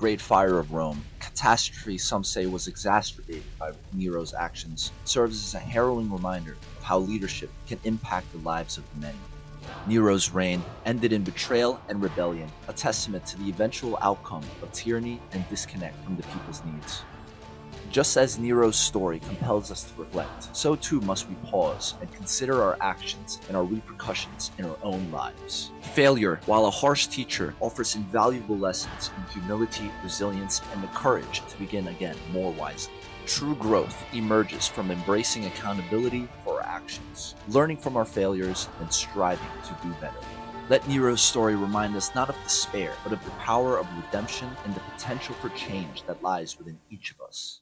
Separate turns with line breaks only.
Great Fire of Rome, catastrophe some say was exacerbated by Nero's actions, serves as a harrowing reminder of how leadership can impact the lives of many. Nero's reign ended in betrayal and rebellion, a testament to the eventual outcome of tyranny and disconnect from the people's needs. Just as Nero's story compels us to reflect, so too must we pause and consider our actions and our repercussions in our own lives. Failure, while a harsh teacher, offers invaluable lessons in humility, resilience, and the courage to begin again more wisely. True growth emerges from embracing accountability for our actions, learning from our failures, and striving to do better. Let Nero's story remind us not of despair, but of the power of redemption and the potential for change that lies within each of us.